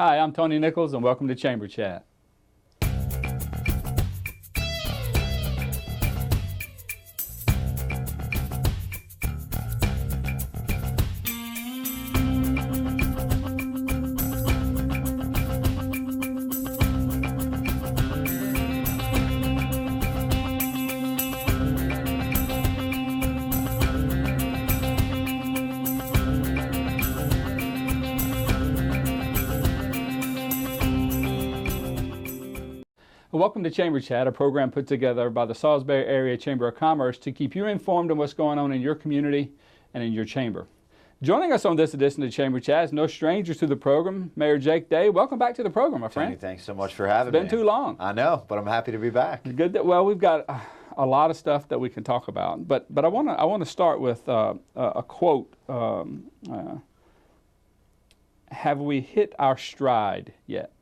Hi, I'm Tony Nichols, and welcome to Chamber Chat. Welcome to Chamber Chat, a program put together by the Salisbury Area Chamber of Commerce to keep you informed on what's going on in your community and in your chamber. Joining us on this edition of Chamber Chat is no stranger to the program, Mayor Jake Day. Welcome back to the program, my friend. Tony, thanks so much for having me. It's been too long. I know, but I'm happy to be back. Good. Well, we've got a lot of stuff that we can talk about, but I want to start with a quote. Have we hit our stride yet?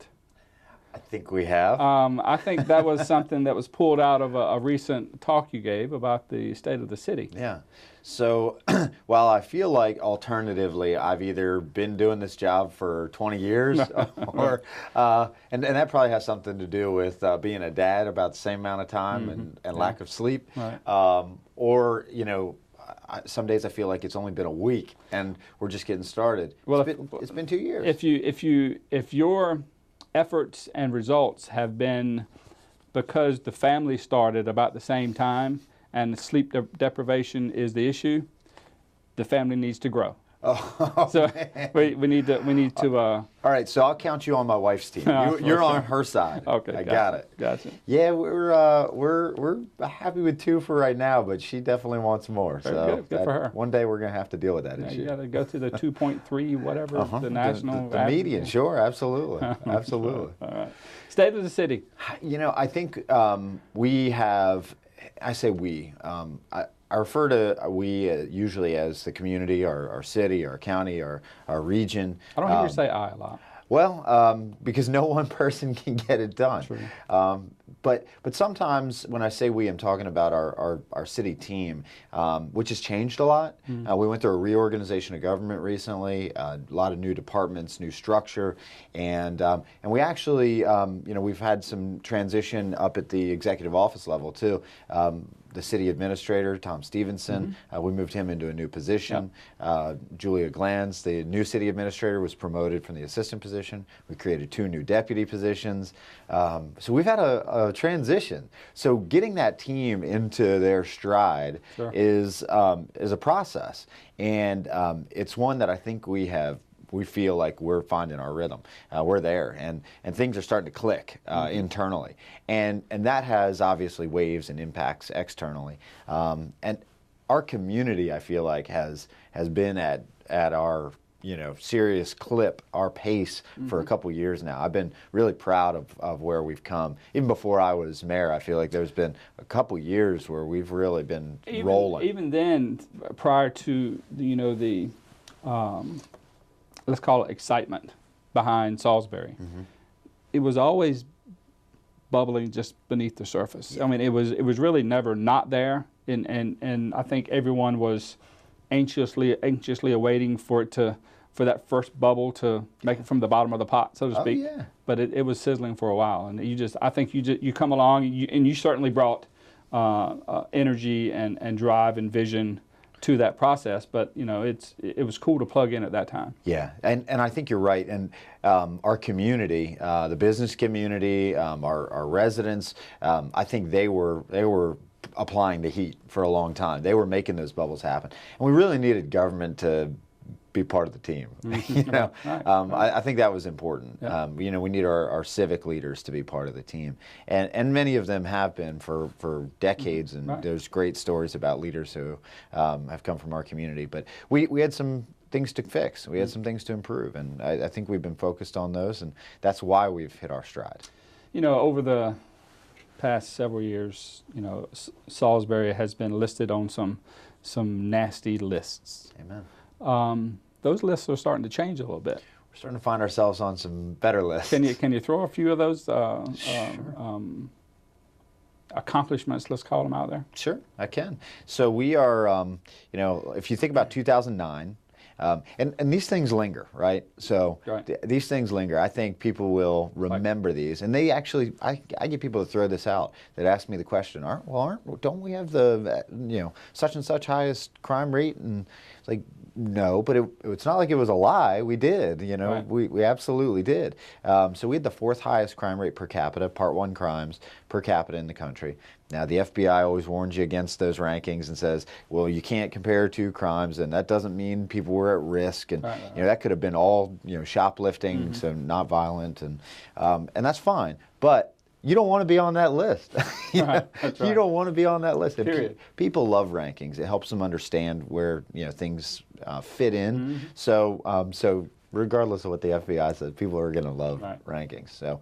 I think we have. I think that was something that was pulled out of a recent talk you gave about the state of the city. Yeah. So while I feel like alternatively I've either been doing this job for 20 years or, and that probably has something to do with being a dad about the same amount of time and lack of sleep. Right. Or, you know, some days I feel like it's only been a week and we're just getting started. Well, it's been 2 years. If your efforts and results have been because the family started about the same time and sleep deprivation is the issue, the family needs to grow. Oh, so man. we need to. All right, so I'll count you on my wife's team. You're on her side. Okay, I got it. Gotcha. Yeah, we're happy with 2 for right now, but she definitely wants more. Very so good for her. One day we're gonna have to deal with that issue. You got to go to the 2.3 whatever the national the median. Sure, absolutely, absolutely. All right. State of the city. You know, I think we have. I say we. I refer to we usually as the community, our city, our county, our region. I don't hear you say I a lot. Well, because no one person can get it done. True. But sometimes when I say we, I'm talking about our city team, which has changed a lot. We went through a reorganization of government recently, a lot of new departments, new structure, and we actually, we've had some transition up at the executive office level too. The city administrator, Tom Stevenson, we moved him into a new position. Yep. Julia Glanz, the new city administrator, was promoted from the assistant position. We created 2 new deputy positions. So we've had a transition. So getting that team into their stride is a process. And it's one that I think we feel like we're finding our rhythm. We're there, and things are starting to click internally, and that has obviously waves and impacts externally. And our community, I feel like, has been at our serious clip, our pace for a couple years now. I've been really proud of where we've come. Even before I was mayor, I feel like there's been a couple years where we've really been rolling. Even then, prior to the let's call it excitement behind Salisbury. It was always bubbling just beneath the surface. Yeah. I mean, it was really never not there, and I think everyone was anxiously awaiting for that first bubble to make it from the bottom of the pot, so to speak. Oh, yeah. But it was sizzling for a while, and I think you come along, and you certainly brought energy and drive and vision to that process, but it was cool to plug in at that time. Yeah, and I think you're right. And our community, the business community, our residents, I think they were applying the heat for a long time. They were making those bubbles happen, and we really needed government to be part of the team. Right. I think that was important. Yeah. We need our civic leaders to be part of the team, and many of them have been for decades. And there's great stories about leaders who have come from our community. But we had some things to fix. We had some things to improve, and I think we've been focused on those, and that's why we've hit our stride. Over the past several years, Salisbury has been listed on some nasty lists. Amen. Those lists are starting to change a little bit. We're starting to find ourselves on some better lists. Can you throw a few of those Sure. Accomplishments, let's call them, out there? Sure, I can. So we are, if you think about 2009, And these things linger, right? So Right. these things linger. I think people will remember these, and they actually. I get people to throw this out that ask me the question, don't we have the such and such highest crime rate? And it's like, no, but it's not like it was a lie. We did, Right. we absolutely did. So we had the 4th highest crime rate per capita, Part 1 crimes per capita in the country. Now, the FBI always warns you against those rankings and says, well, you can't compare 2 crimes, and that doesn't mean people were at risk. And Right. that could have been all shoplifting, so not violent, and that's fine. But you don't want to be on that list. Right, that's right. You don't want to be on that list. And Period. people love rankings. It helps them understand where things fit in. Mm-hmm. So regardless of what the FBI says, people are going to love Right. rankings. So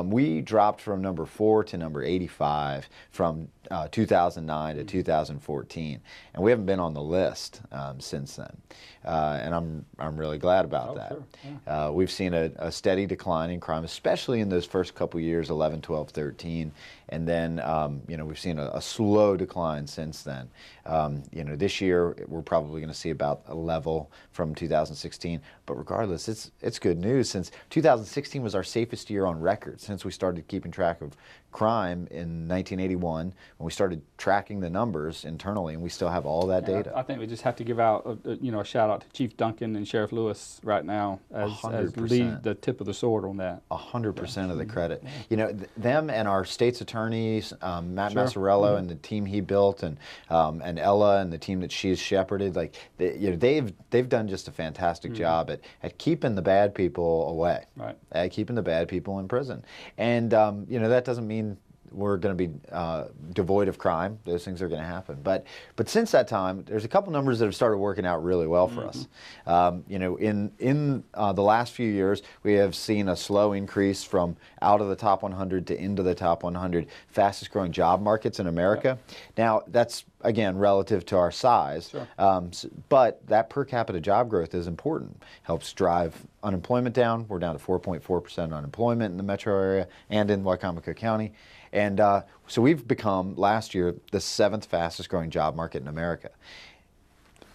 we dropped from number 4 to number 85 from 2009 to 2014, and we haven't been on the list since then. And I'm really glad about that. Sure. Yeah. We've seen a steady decline in crime, especially in those first couple years, 11, 12, 13, and then we've seen a slow decline since then. This year we're probably going to see about a level from 2016, but regardless, it's good news, since 2016 was our safest year on record since we started keeping track of crime in 1981, when we started tracking the numbers internally, and we still have all that data. I think we just have to give out a shout out to Chief Duncan and Sheriff Lewis right now as 100%. lead the tip of the sword on that. 100% of the credit. Them and our state's attorneys, Matt Sure. Massarello and the team he built, and Ella and the team that she's shepherded, they've done just a fantastic job at keeping the bad people away, Right. at keeping the bad people in prison. And that doesn't mean we're going to be devoid of crime. Those things are going to happen. But since that time, there's a couple numbers that have started working out really well for us. In the last few years, we have seen a slow increase from out of the top 100 to into the top 100 fastest growing job markets in America. Now, that's, again, relative to our size. Sure. But that per capita job growth is important. Helps drive unemployment down. We're down to 4.4% unemployment in the metro area and in Wicomico County. And so we've become, last year, the 7th fastest growing job market in America.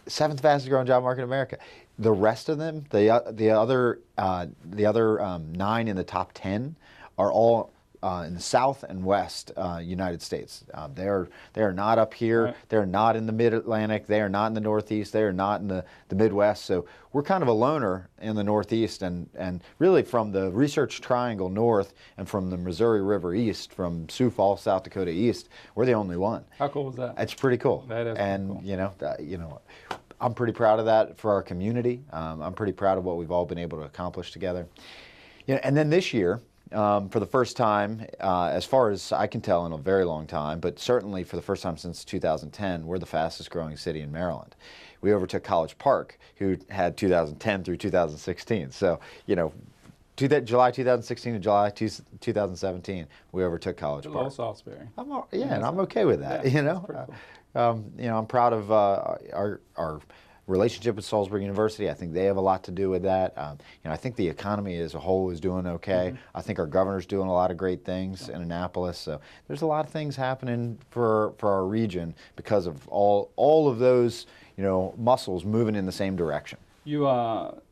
7th fastest growing job market in America. The rest of them, the other 9 in the top 10, are all in the South and West United States. They are not up here. Right. They're not in the Mid-Atlantic. They are not in the Northeast. They are not in the Midwest. So we're kind of a loner in the Northeast, and really from the Research Triangle north and from the Missouri River east, from Sioux Falls, South Dakota east, we're the only one. How cool is that? It's pretty cool. That is and pretty cool. I'm pretty proud of that for our community. I'm pretty proud of what we've all been able to accomplish together. And then this year, for the first time, as far as I can tell, in a very long time, but certainly for the first time since 2010, we're the fastest growing city in Maryland. We overtook College Park, who had 2010 through 2016. So, July 2016 to July 2017, we overtook College Good Park. old Salisbury. And I'm okay with that. Yeah, that's pretty cool. I'm proud of our relationship with Salisbury University. I think they have a lot to do with that. I think the economy as a whole is doing okay. I think our governor's doing a lot of great things in Annapolis. So there's a lot of things happening for our region because of all of those muscles moving in the same direction. You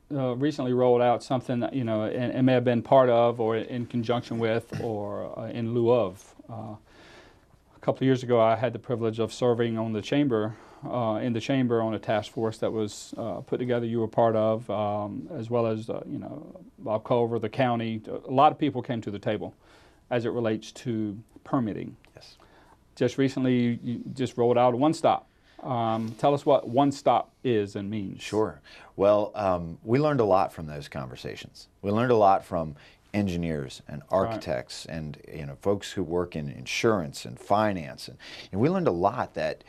recently rolled out something that and may have been part of, or in conjunction with, or in lieu of. A couple of years ago, I had the privilege of serving on the chamber. In the chamber on a task force that was put together, you were part of, as well as Bob Culver, the county. A lot of people came to the table as it relates to permitting. Yes. Just recently, you just rolled out a One Stop. Tell us what One Stop is and means. Sure. Well, we learned a lot from those conversations. We learned a lot from engineers and architects and folks who work in insurance and finance, and we learned a lot that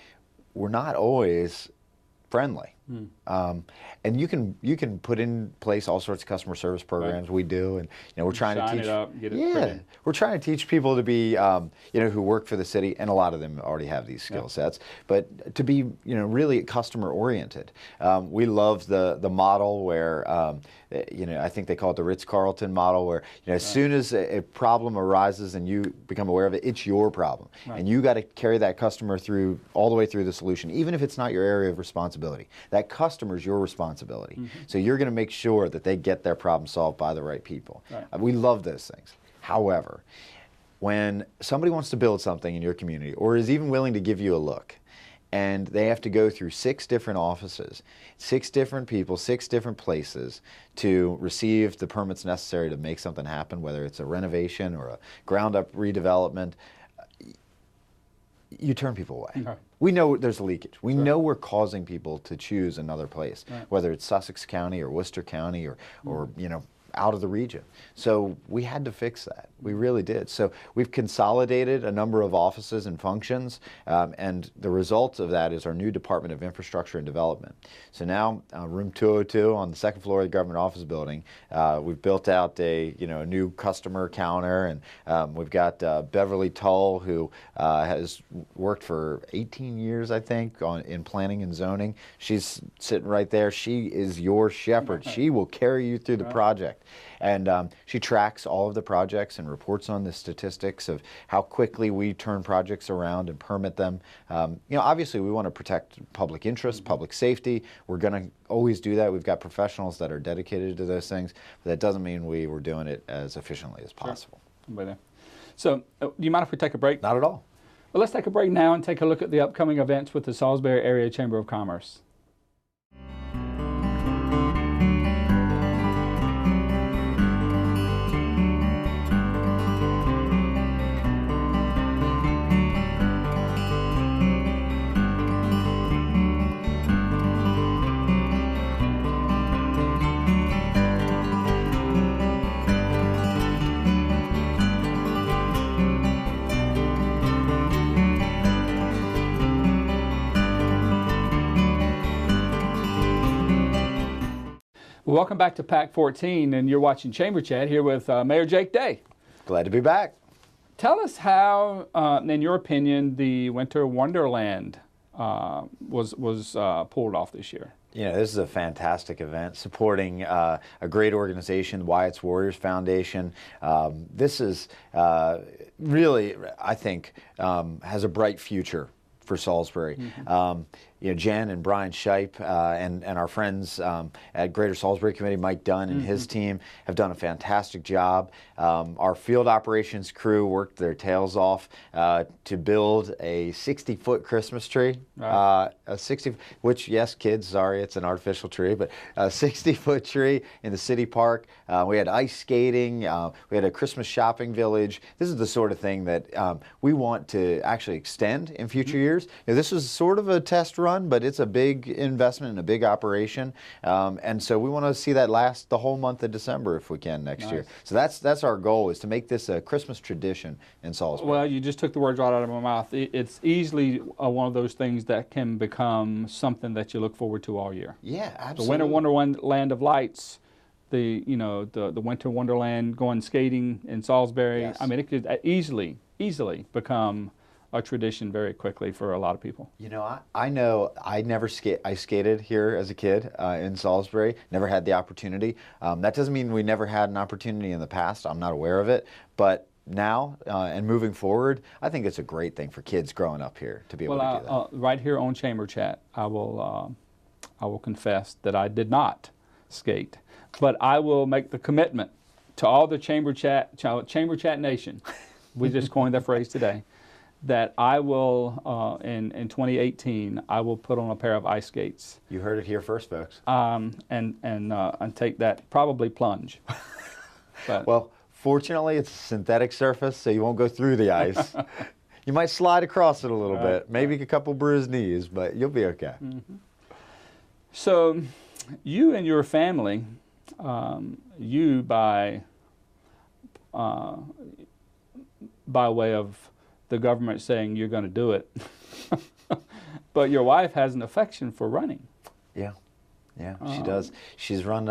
we're not always friendly. And you can put in place all sorts of customer service programs. Right. We do, and we're trying to teach. It up, get it pretty. We're trying to teach people to be, who work for the city, and a lot of them already have these skill sets, but to be, really customer oriented. We love the model where, I think they call it the Ritz-Carlton model, where as soon as a problem arises and you become aware of it, it's your problem, and you got to carry that customer all the way through the solution, even if it's not your area of responsibility. That customer is your responsibility. So you're going to make sure that they get their problem solved by the right people. Right. We love those things. However, when somebody wants to build something in your community or is even willing to give you a look, and they have to go through 6 different offices, 6 different people, 6 different places to receive the permits necessary to make something happen, whether it's a renovation or a ground-up redevelopment, you turn people away. Right. We know there's a leakage. We Sure. know we're causing people to choose another place, Right. whether it's Sussex County or Worcester County or you know, out of the region. So we had to fix that. We really did. So we've consolidated a number of offices and functions, and the result of that is our new Department of Infrastructure and Development. So now, room 202 on the 2nd floor of the government office building, we've built out a new customer counter, and we've got Beverly Tull, who has worked for 18 years, I think, in planning and zoning. She's sitting right there. She is your shepherd. She will carry you through the project. And she tracks all of the projects and reports on the statistics of how quickly we turn projects around and permit them. Obviously we want to protect public interest, public safety. We're going to always do that. We've got professionals that are dedicated to those things, but that doesn't mean we were doing it as efficiently as possible. Sure. So, do you mind if we take a break? Not at all. Well, let's take a break now and take a look at the upcoming events with the Salisbury Area Chamber of Commerce. Welcome back to PAC 14, and you're watching Chamber Chat here with Mayor Jake Day. Glad to be back. Tell us how, in your opinion, the Winter Wonderland was pulled off this year. This is a fantastic event supporting a great organization, the Wyatt's Warriors Foundation. This is really, I think, has a bright future for Salisbury. Jen and Brian Shipe and our friends at Greater Salisbury Committee, Mike Dunn and his team, have done a fantastic job. Our field operations crew worked their tails off to build a 60-foot Christmas tree. Right. Which, yes, kids, sorry, it's an artificial tree, but a 60-foot tree in the city park. We had ice skating. We had a Christmas shopping village. This is the sort of thing that we want to actually extend in future years. This was sort of a test run, but it's a big investment and a big operation, and so we want to see that last the whole month of December if we can next year. So that's our goal, is to make this a Christmas tradition in Salisbury. Well, you just took the words right out of my mouth. It's easily one of those things that can become something that you look forward to all year. Yeah, absolutely. The Winter Wonderland of Lights, the Winter Wonderland going skating in Salisbury. Yes. I mean, it could easily become a tradition very quickly for a lot of people. I know I never I skated here as a kid in Salisbury, never had the opportunity. That doesn't mean we never had an opportunity in the past. I'm not aware of it, but now and moving forward, I think it's a great thing for kids growing up here to be able to do that. Right here on Chamber Chat, I will confess that I did not skate, but I will make the commitment to all the Chamber Chat Nation. We just coined that phrase today. That I will, in 2018, I will put on a pair of ice skates. You heard it here first, folks. And take that, probably plunge. But, well, fortunately, it's a synthetic surface, so you won't go through the ice. You might slide across it a little bit, maybe a couple bruised knees, but you'll be okay. So, you and your family, you by way of the government saying you're going to do it, but your wife has an affection for running. Yeah, she does. She's run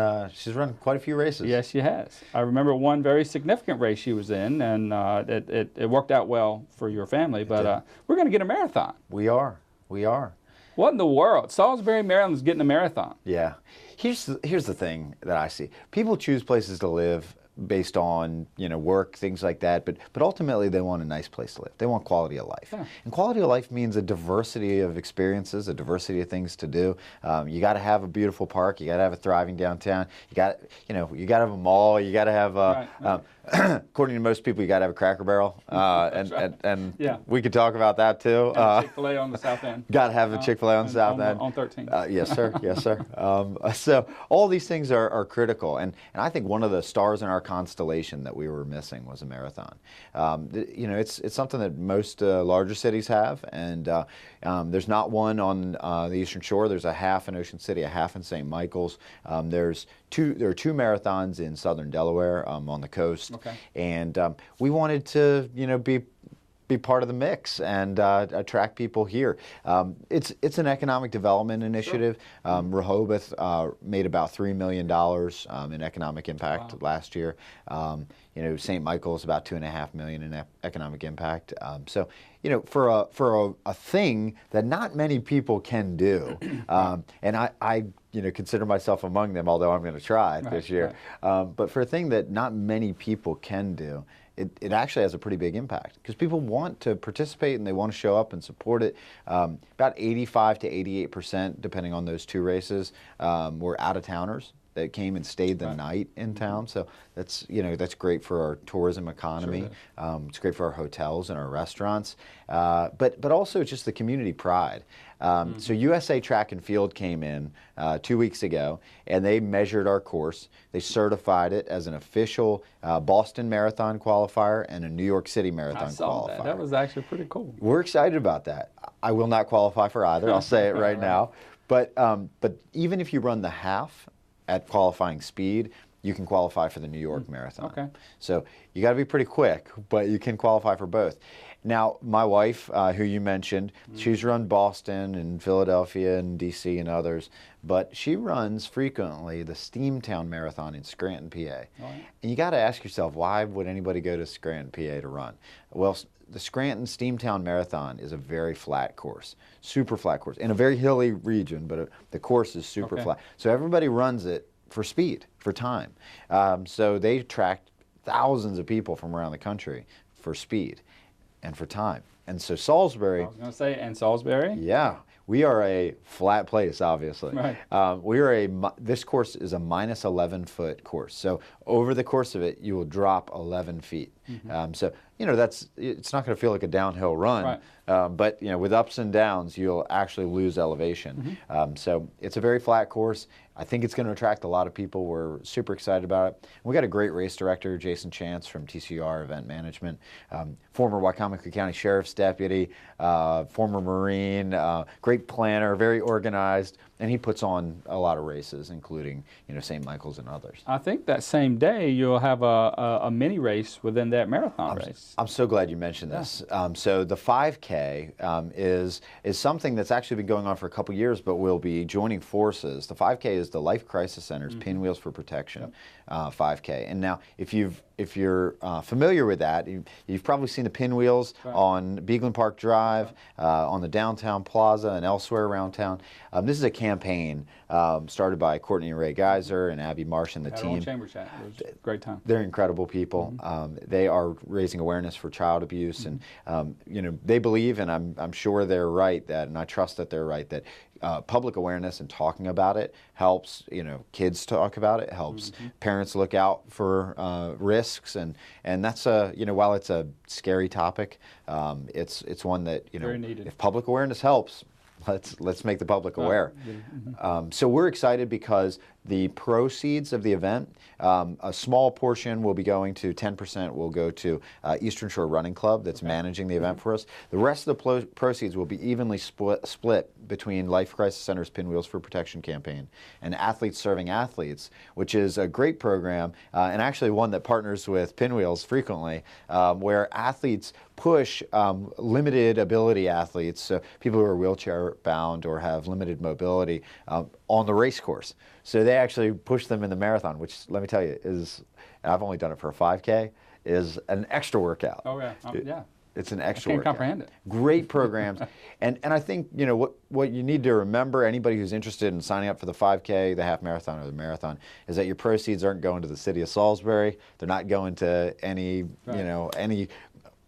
quite a few races. Yes, she has. I remember one very significant race she was in, and it worked out well for your family. But we're going to get a marathon. We are. What in the world? Salisbury, Maryland's getting a marathon. Yeah. Here's the thing that I see. People choose places to live based on work, things like that, but ultimately they want a nice place to live. They want quality of life, and quality of life means a diversity of experiences, a diversity of things to do. You got to have a beautiful park. You got to have a thriving downtown. You got to have a mall. You got to have according to most people, you got to have a Cracker Barrel, and we could talk about that too. Chick-fil-A on the South End. Got to have a Chick-fil-A on the South End. On 13. Yes, sir. Yes, sir. So all these things are critical, and I think one of the stars in our constellation that we were missing was a marathon. It's something that most larger cities have, and there's not one on the Eastern Shore. There's a half in Ocean City, a half in St. Michael's. There are two marathons in southern Delaware on the coast, and we wanted to be part of the mix and attract people here. It's an economic development initiative. Sure. Rehoboth made about $3 million in economic impact last year. St. Michael's about $2.5 million in economic impact. So for a thing that not many people can do, and I consider myself among them, although I'm going to try this year. But for a thing that not many people can do, it actually has a pretty big impact because people want to participate and they want to show up and support it. About 85 to 88%, depending on those two races, were out-of-towners that came and stayed the night in town. So that's great for our tourism economy. Sure. It's great for our hotels and our restaurants, but also just the community pride. So USA Track and Field came in 2 weeks ago, and they measured our course. They certified it as an official Boston Marathon qualifier and a New York City Marathon qualifier. That was actually pretty cool. We're excited about that. I will not qualify for either. I'll say it right now. But even if you run the half at qualifying speed, you can qualify for the New York Marathon. Okay. So you got to be pretty quick, but you can qualify for both. Now, my wife, who you mentioned, she's run Boston and Philadelphia and DC and others, but she runs frequently the Steamtown Marathon in Scranton, PA. And you got to ask yourself, why would anybody go to Scranton, PA to run? Well, the Scranton Steamtown Marathon is a very flat course, super flat course, in a very hilly region, but the course is super flat. So everybody runs it for speed, for time. So they attract thousands of people from around the country for speed and for time. And so Salisbury... I was going to say, and Salisbury? Yeah. We are a flat place, obviously. Right. This course is a minus 11-foot course. So over the course of it, you will drop 11 feet. So, it's not going to feel like a downhill run. Right. But, with ups and downs, you'll actually lose elevation. So it's a very flat course. I think it's going to attract a lot of people. We're super excited about it. We got a great race director, Jason Chance from TCR Event Management, former Wycomico County Sheriff's Deputy, former Marine, great planner, very organized, and he puts on a lot of races, including St. Michael's and others. I think that same day you'll have a mini race within that marathon race. I'm so glad you mentioned this. So the 5K is something that's actually been going on for a couple years, but we'll be joining forces. The 5K is the Life Crisis Center's Pinwheels for Protection 5K. And now, if you're familiar with that, you've probably seen the pinwheels on Beagland Park Drive, on the downtown plaza, and elsewhere around town. This is a campaign started by Courtney and Ray Geiser and Abby Marsh and the team. Chamber chat. It was a great time. They're incredible people. They are raising awareness for child abuse, and they believe, and I'm sure they're right, and I trust that they're right, that public awareness and talking about it helps. Kids talk about it, helps parents look out for risks, and that's while it's a scary topic, it's one that very needed. If public awareness helps, let's make the public aware. So we're excited because the proceeds of the event, a small portion will be going to, 10% will go to Eastern Shore Running Club that's managing the event for us. The rest of the proceeds will be evenly split between Life Crisis Center's Pinwheels for Protection campaign and Athletes Serving Athletes, which is a great program, and actually one that partners with Pinwheels frequently, where athletes push limited ability athletes, so people who are wheelchair bound or have limited mobility, on the race course. So they actually push them in the marathon, which, let me tell you, is, and I've only done it for a 5K, is an extra workout. Oh, yeah. Yeah. It's an extra can't workout. comprehend it. Great programs. and I think, you know, what you need to remember, anybody who's interested in signing up for the 5K, the half marathon, or the marathon, is that your proceeds aren't going to the city of Salisbury. They're not going to any, Right. you know, any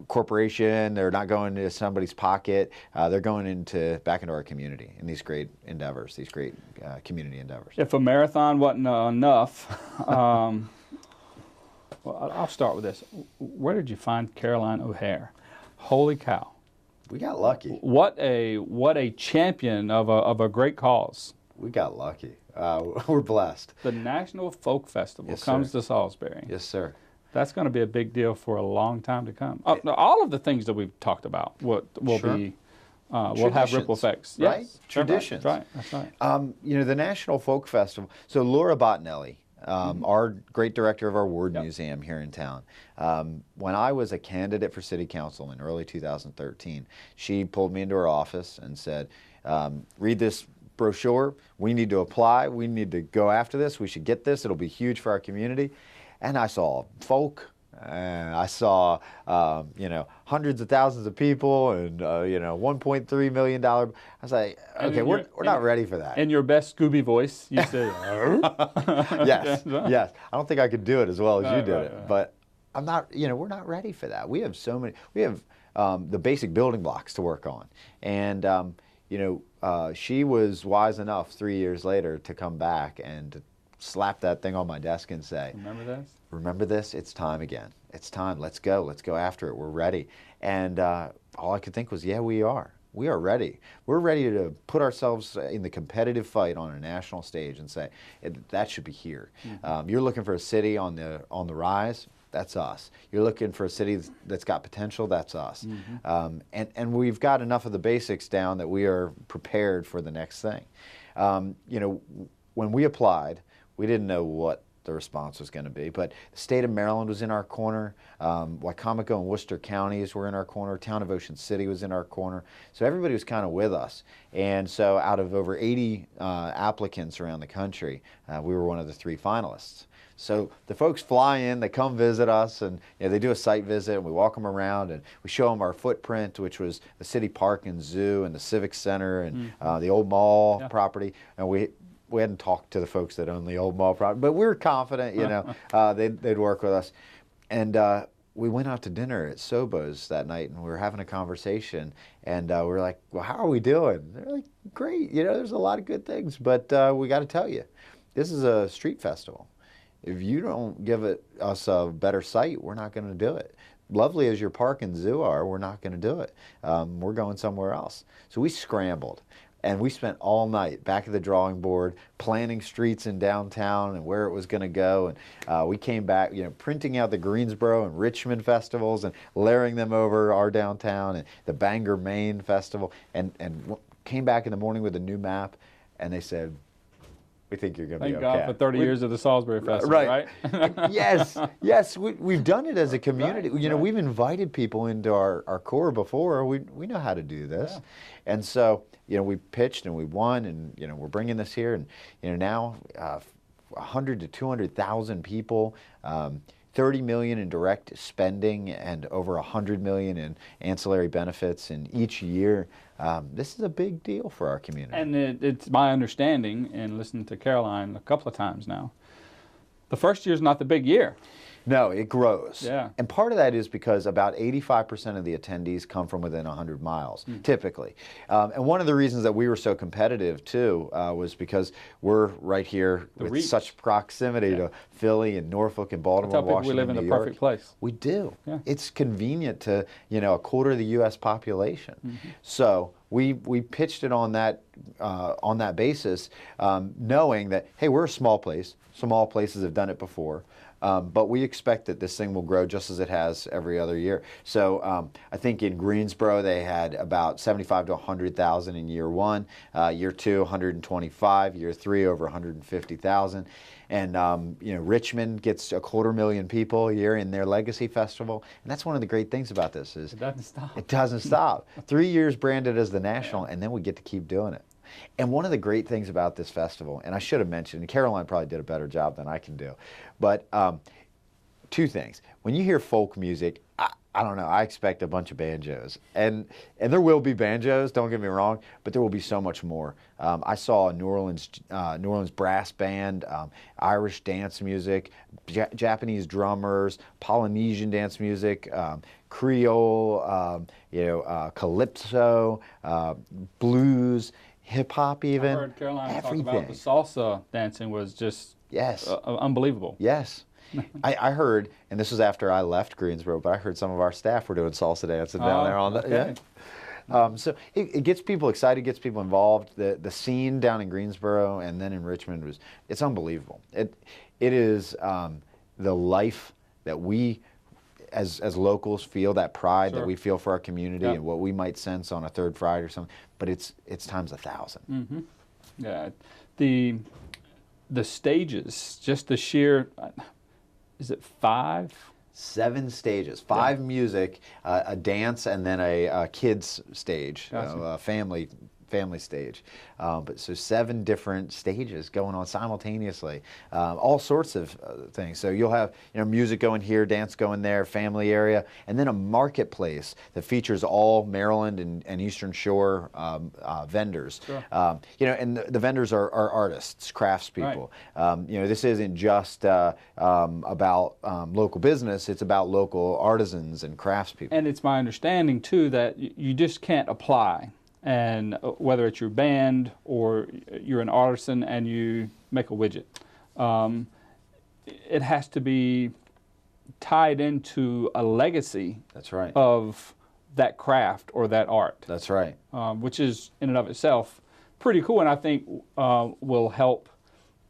corporation. They're not going into somebody's pocket. They're going back into our community in these great endeavors, these great community endeavors. If a marathon wasn't enough, well, I'll start with this. Where did you find Caroline O'Hare? Holy cow! We got lucky. What a champion of a great cause. We got lucky. We're blessed. The National Folk Festival Yes, comes sir. to Salisbury. Yes, sir. That's going to be a big deal for a long time to come. All of the things that we've talked about will Sure. be will have ripple Traditions, effects. right? Yes, Traditions. That's right. You know, the National Folk Festival. So Laura Bottinelli, our great director of our Ward Museum here in town, when I was a candidate for city council in early 2013, she pulled me into her office and said, read this brochure. We need to apply. We need to go after this. We should get this. It'll be huge for our community. And I saw folk. I saw, you know, hundreds of thousands of people and, you know, $1.3 million. I was like, okay, we're not ready for that. In your best Scooby voice, you say, Yes, yes. I don't think I could do it as well as you did right, it. right. But I'm not, you know, we're not ready for that. We have so many, we have the basic building blocks to work on. And, you know, she was wise enough 3 years later to come back and to slap that thing on my desk and say, remember this? remember this, it's time again. It's time, let's go after it, we're ready. And all I could think was, yeah, we are. We are ready. We're ready to put ourselves in the competitive fight on a national stage and say, that should be here. You're looking for a city on the rise, that's us. You're looking for a city that's got potential, that's us. And we've got enough of the basics down that we are prepared for the next thing. You know, when we applied, we didn't know what the response was going to be, but the state of Maryland was in our corner. Wycomico and Worcester counties were in our corner. Town of Ocean City was in our corner. So everybody was kind of with us. And so out of over 80 applicants around the country, we were one of the 3 finalists. So the folks fly in, they come visit us, and you know, they do a site visit, and we walk them around, and we show them our footprint, which was the city park and zoo and the civic center and the old mall property. And we hadn't talked to the folks that own the old mall property, but we were confident, you know, they'd work with us. And we went out to dinner at Sobo's that night, and we were having a conversation, and we were like, well, how are we doing? They're like, great, you know, there's a lot of good things, but we got to tell you, this is a street festival. If you don't give us a better site, we're not going to do it. Lovely as your park and zoo are, we're not going to do it. We're going somewhere else. So we scrambled. And we spent all night back at the drawing board planning streets in downtown and where it was going to go. And we came back, you know, printing out the Greensboro and Richmond festivals and layering them over our downtown, and the Bangor, Maine festival, and came back in the morning with a new map. And they said, we think you're going to be okay. Thank God for 30 years of the Salisbury Festival, right? Yes, yes, we've done it as a community. You know, we've invited people into our core before. We know how to do this. Yeah. And so, you know, we pitched and we won, and, you know, we're bringing this here. And, you know, now 100 to 200,000 people, 30 million in direct spending and over 100 million in ancillary benefits in each year. This is a big deal for our community. And it's my understanding, and listening to Caroline a couple of times now, the first year's not the big year. No, it grows. Yeah. And part of that is because about 85% of the attendees come from within 100 miles, typically. And one of the reasons that we were so competitive, too, was because we're right here with such proximity to Philly and Norfolk and Baltimore, Washington, we live in New the York. perfect place. We do. Yeah. It's convenient to, you know, a quarter of the U.S. population. So we pitched it on that basis, knowing that, hey, we're a small place. Small places have done it before. But we expect that this thing will grow just as it has every other year. So I think in Greensboro they had about 75 to 100,000 in year 1, year 2 125, year 3 over 150,000, and you know, Richmond gets 250,000 people a year in their Legacy Festival, and that's one of the great things about this is it doesn't stop. It doesn't stop. 3 years branded as the national, and then we get to keep doing it. And one of the great things about this festival, and I should have mentioned, Caroline probably did a better job than I can do, but two things. When you hear folk music, I don't know, I expect a bunch of banjos. And there will be banjos, don't get me wrong, but there will be so much more. I saw a New Orleans brass band, Irish dance music, Japanese drummers, Polynesian dance music, Creole, calypso, blues, hip hop even. I heard Caroline everything. talk about the salsa dancing was just Yes. Unbelievable. Yes. I heard, and this was after I left Greensboro, but I heard some of our staff were doing salsa dancing down there on the, okay. So it gets people excited, gets people involved. The scene down in Greensboro and then in Richmond it's unbelievable. It is the life that we as locals feel, that pride Sure. that we feel for our community Yeah. and what we might sense on a third Friday or something. But it's times 1,000. Mm-hmm. Yeah, the stages, just the sheer. Is it 5? 7 stages, 5 music, a dance, and then a kids stage, Gotcha. a family stage. But so 7 different stages going on simultaneously, all sorts of things. So you'll have music going here, dance going there, family area, and then a marketplace that features all Maryland and Eastern Shore vendors. Sure. And the vendors are artists, craftspeople. Right. This isn't just about local business; it's about local artisans and craftspeople. And it's my understanding too that you just can't apply. And whether it's your band or you're an artisan and you make a widget, it has to be tied into a legacy. That's right. Of that craft or that art. That's right. Which is in and of itself pretty cool, and I think will help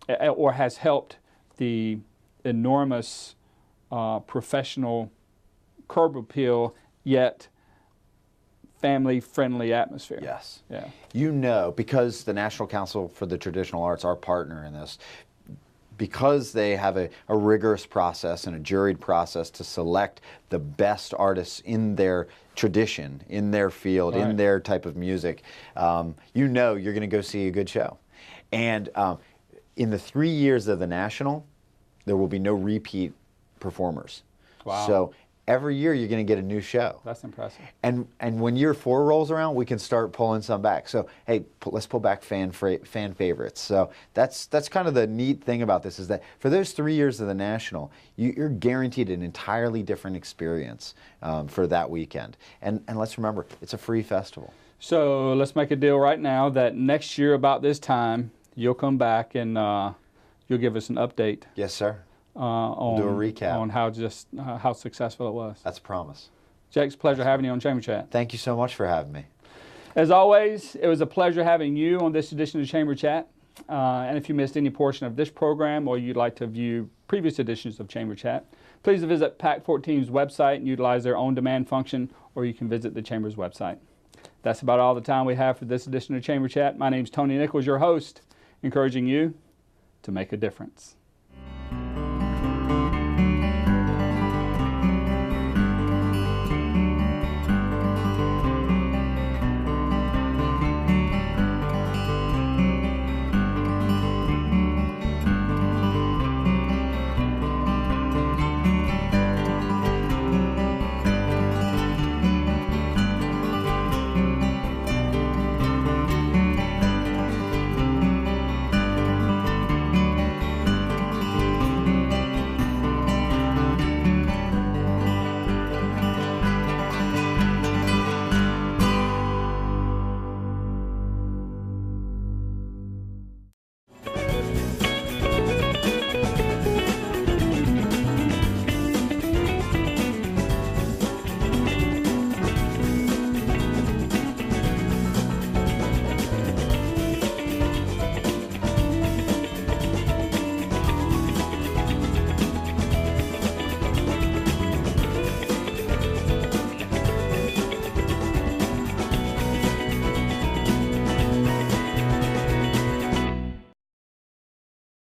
or has helped the enormous professional curb appeal yet family-friendly atmosphere. Yes. Yeah. Because the National Council for the Traditional Arts, our partner in this, because they have a rigorous process and a juried process to select the best artists in their tradition, in their field, right. in their type of music, you're going to go see a good show. And in the 3 years of the National, there will be no repeat performers. Wow. So every year you're going to get a new show. That's impressive. And when year 4 rolls around, we can start pulling some back. So hey, let's pull back fan favorites. So that's kind of the neat thing about this, is that for those 3 years of the National, you're guaranteed an entirely different experience for that weekend. And let's remember, it's a free festival. So let's make a deal right now that next year about this time you'll come back and you'll give us an update. Yes, sir. On do a recap on how successful it was. That's a promise. Jake, it's a pleasure having you on Chamber Chat. Thank you so much for having me. As always, it was a pleasure having you on this edition of Chamber Chat. And if you missed any portion of this program or you'd like to view previous editions of Chamber Chat, please visit PAC 14's website and utilize their on-demand function, or you can visit the Chamber's website. That's about all the time we have for this edition of Chamber Chat. My name's Tony Nichols, your host, encouraging you to make a difference.